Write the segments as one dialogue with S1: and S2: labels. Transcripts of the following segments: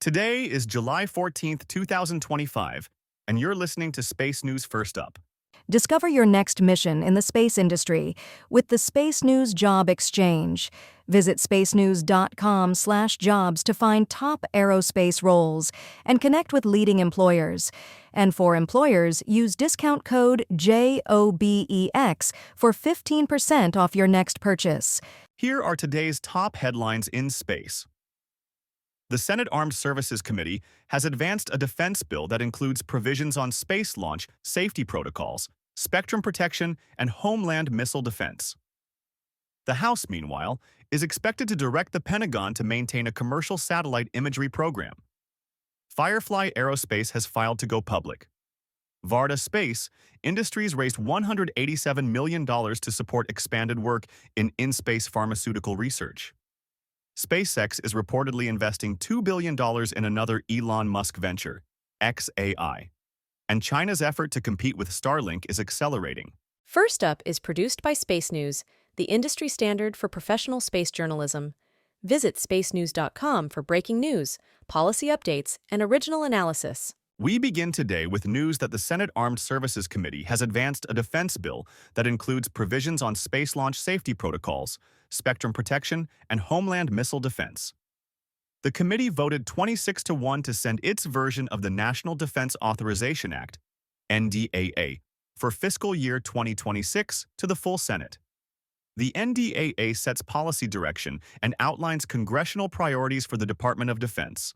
S1: Today is July 14th, 2025, and you're listening to Space News First Up.
S2: Discover your next mission in the space industry with the Space News Job Exchange. Visit spacenews.com/jobs to find top aerospace roles and connect with leading employers. And for employers, use discount code JOBEX for 15% off your next purchase.
S1: Here are today's top headlines in space. The Senate Armed Services Committee has advanced a defense bill that includes provisions on space launch safety protocols, spectrum protection, and homeland missile defense. The House, meanwhile, is expected to direct the Pentagon to maintain a commercial satellite imagery program. Firefly Aerospace has filed to go public. Varda Space Industries raised $187 million to support expanded work in in-space pharmaceutical research. SpaceX is reportedly investing $2 billion in another Elon Musk venture, XAI. And China's effort to compete with Starlink is accelerating.
S3: First Up is produced by Space News, the industry standard for professional space journalism. Visit spacenews.com for breaking news, policy updates, and original analysis.
S1: We begin today with news that the Senate Armed Services Committee has advanced a defense bill that includes provisions on space launch safety protocols, spectrum protection, and homeland missile defense. The committee voted 26-1 to send its version of the National Defense Authorization Act, NDAA, for fiscal year 2026 to the full Senate. The NDAA sets policy direction and outlines congressional priorities for the Department of Defense.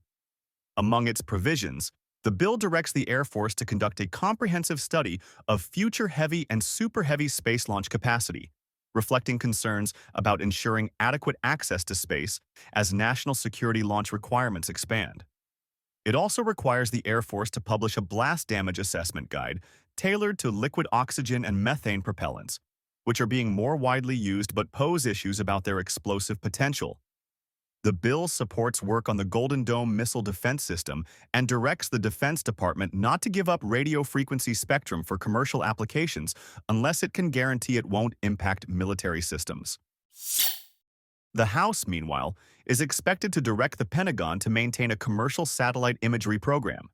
S1: Among its provisions, the bill directs the Air Force to conduct a comprehensive study of future heavy and super heavy space launch capacity, reflecting concerns about ensuring adequate access to space as national security launch requirements expand. It also requires the Air Force to publish a blast damage assessment guide tailored to liquid oxygen and methane propellants, which are being more widely used but pose issues about their explosive potential. The bill supports work on the Golden Dome missile defense system and directs the Defense Department not to give up radio frequency spectrum for commercial applications unless it can guarantee it won't impact military systems. The House, meanwhile, is expected to direct the Pentagon to maintain a commercial satellite imagery program.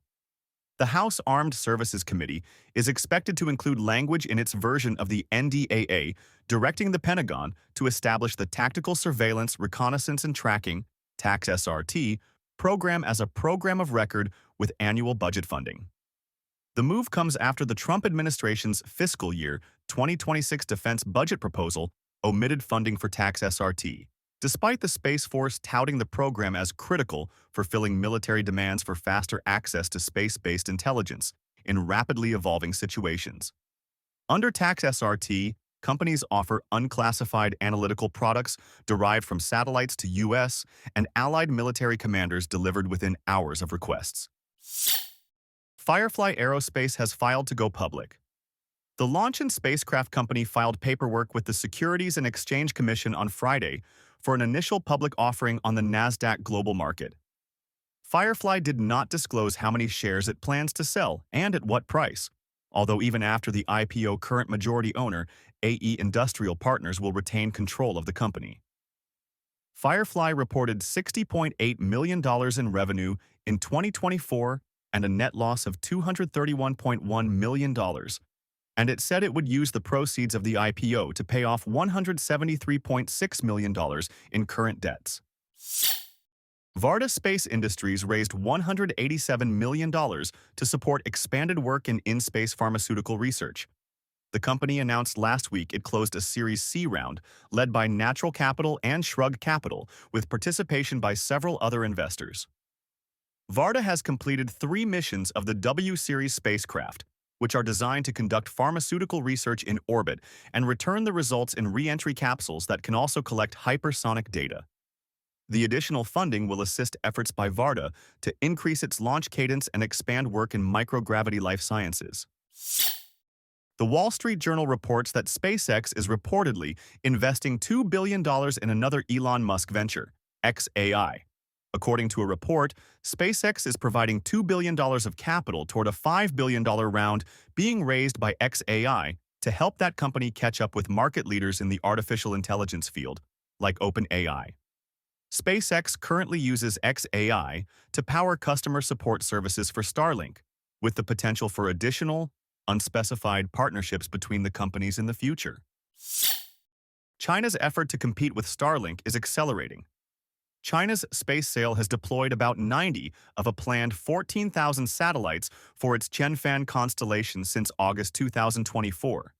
S1: The House Armed Services Committee is expected to include language in its version of the NDAA directing the Pentagon to establish the Tactical Surveillance, Reconnaissance and Tracking (TACS-SRT) program as a program of record with annual budget funding. The move comes after the Trump administration's fiscal year 2026 defense budget proposal omitted funding for TACS-SRT, despite the Space Force touting the program as critical for filling military demands for faster access to space-based intelligence in rapidly evolving situations. Under TACS-SRT, companies offer unclassified analytical products derived from satellites to U.S. and allied military commanders delivered within hours of requests. Firefly Aerospace has filed to go public. The launch and spacecraft company filed paperwork with the Securities and Exchange Commission on Friday for an initial public offering on the NASDAQ global market. Firefly did not disclose how many shares it plans to sell and at what price, although even after the IPO, current majority owner, AE Industrial Partners, will retain control of the company. Firefly reported $60.8 million in revenue in 2024 and a net loss of $231.1 million, and it said it would use the proceeds of the IPO to pay off $173.6 million in current debts. Varda Space Industries raised $187 million to support expanded work in in-space pharmaceutical research. The company announced last week it closed a Series C round led by Natural Capital and Shrug Capital, with participation by several other investors. Varda has completed 3 missions of the W-Series spacecraft, which are designed to conduct pharmaceutical research in orbit and return the results in re-entry capsules that can also collect hypersonic data. The additional funding will assist efforts by Varda to increase its launch cadence and expand work in microgravity life sciences. The Wall Street Journal reports that SpaceX is reportedly investing $2 billion in another Elon Musk venture, XAI. According to a report, SpaceX is providing $2 billion of capital toward a $5 billion round being raised by XAI to help that company catch up with market leaders in the artificial intelligence field, like OpenAI. SpaceX currently uses XAI to power customer support services for Starlink, with the potential for additional, unspecified partnerships between the companies in the future. China's effort to compete with Starlink is accelerating. China's space sail has deployed about 90 of a planned 14,000 satellites for its Qianfan constellation since August 2024.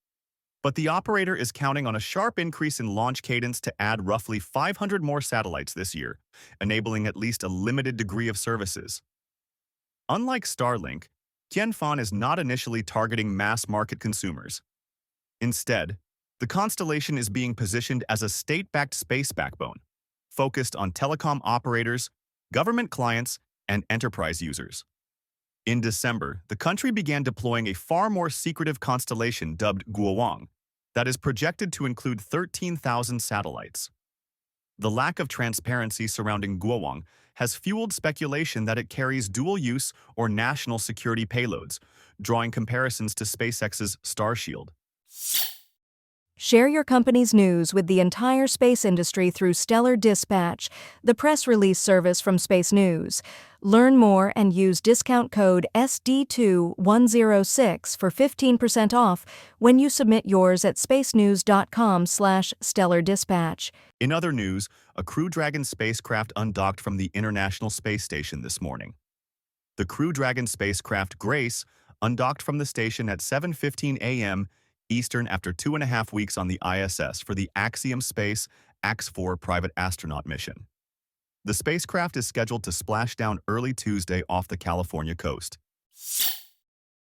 S1: But the operator is counting on a sharp increase in launch cadence to add roughly 500 more satellites this year, enabling at least a limited degree of services. Unlike Starlink, Qianfan is not initially targeting mass-market consumers. Instead, the constellation is being positioned as a state-backed space backbone, focused on telecom operators, government clients, and enterprise users. In December, the country began deploying a far more secretive constellation dubbed Guowang that is projected to include 13,000 satellites. The lack of transparency surrounding Guowang has fueled speculation that it carries dual-use or national security payloads, drawing comparisons to SpaceX's Starshield.
S2: Share your company's news with the entire space industry through Stellar Dispatch, the press release service from Space News. Learn more and use discount code SD2106 for 15% off when you submit yours at spacenews.com/stellardispatch.
S1: In other news, a Crew Dragon spacecraft undocked from the International Space Station this morning. The Crew Dragon spacecraft Grace undocked from the station at 7:15 a.m. Eastern after 2.5 weeks on the ISS for the Axiom Space X4 private astronaut mission. The spacecraft is scheduled to splash down early Tuesday off the California coast.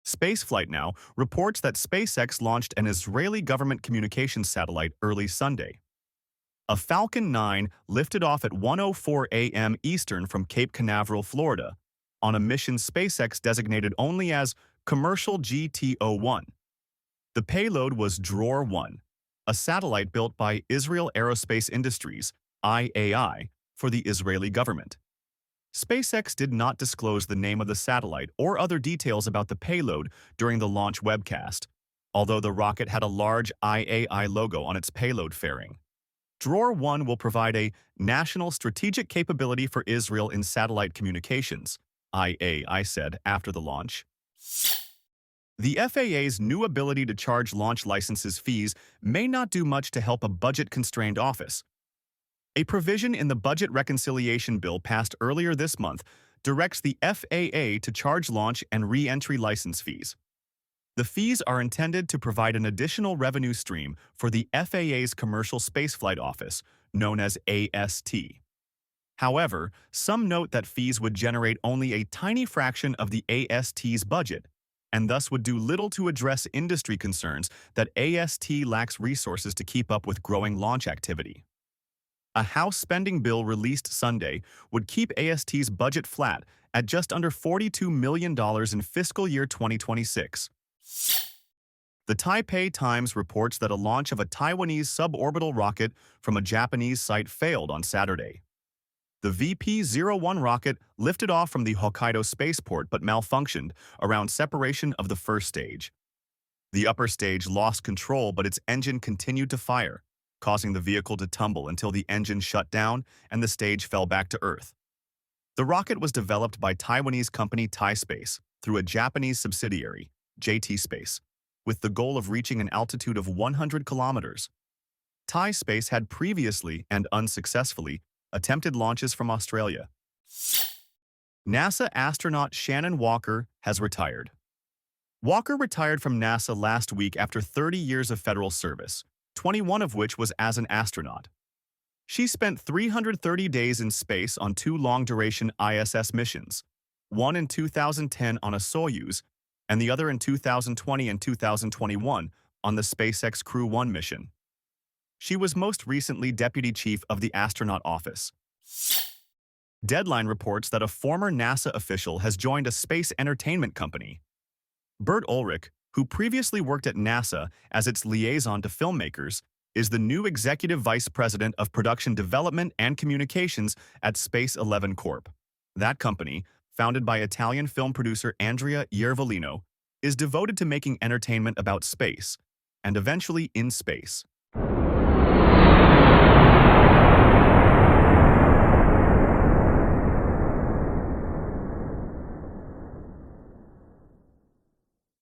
S1: Spaceflight Now reports that SpaceX launched an Israeli government communications satellite early Sunday. A Falcon 9 lifted off at 1:04 a.m. Eastern from Cape Canaveral, Florida, on a mission SpaceX designated only as Commercial GTO-1. The payload was Dror-1, a satellite built by Israel Aerospace Industries, IAI, for the Israeli government. SpaceX did not disclose the name of the satellite or other details about the payload during the launch webcast, although the rocket had a large IAI logo on its payload fairing. Dror-1 will provide a national strategic capability for Israel in satellite communications, IAI said after the launch. The FAA's new ability to charge launch licenses fees may not do much to help a budget-constrained office. A provision in the Budget Reconciliation Bill passed earlier this month directs the FAA to charge launch and re-entry license fees. The fees are intended to provide an additional revenue stream for the FAA's Commercial Spaceflight Office, known as AST. However, some note that fees would generate only a tiny fraction of the AST's budget, and thus would do little to address industry concerns that AST lacks resources to keep up with growing launch activity. A House spending bill released Sunday would keep AST's budget flat at just under $42 million in fiscal year 2026. The Taipei Times reports that a launch of a Taiwanese suborbital rocket from a Japanese site failed on Saturday. The VP-01 rocket lifted off from the Hokkaido spaceport but malfunctioned around separation of the first stage. The upper stage lost control, but its engine continued to fire, causing the vehicle to tumble until the engine shut down and the stage fell back to Earth. The rocket was developed by Taiwanese company Space through a Japanese subsidiary, JT Space, with the goal of reaching an altitude of 100 kilometers. Space had previously and unsuccessfully attempted launches from Australia. NASA astronaut Shannon Walker has retired. Walker retired from NASA last week after 30 years of federal service, 21 of which was as an astronaut. She spent 330 days in space on 2 long-duration ISS missions, one in 2010 on a Soyuz, and the other in 2020 and 2021 on the SpaceX Crew 1 mission. She was most recently deputy chief of the astronaut office. Deadline reports that a former NASA official has joined a space entertainment company. Bert Ulrich, who previously worked at NASA as its liaison to filmmakers, is the new executive vice president of production development and communications at Space 11 Corp. That company, founded by Italian film producer Andrea Iervolino, is devoted to making entertainment about space, and eventually in space.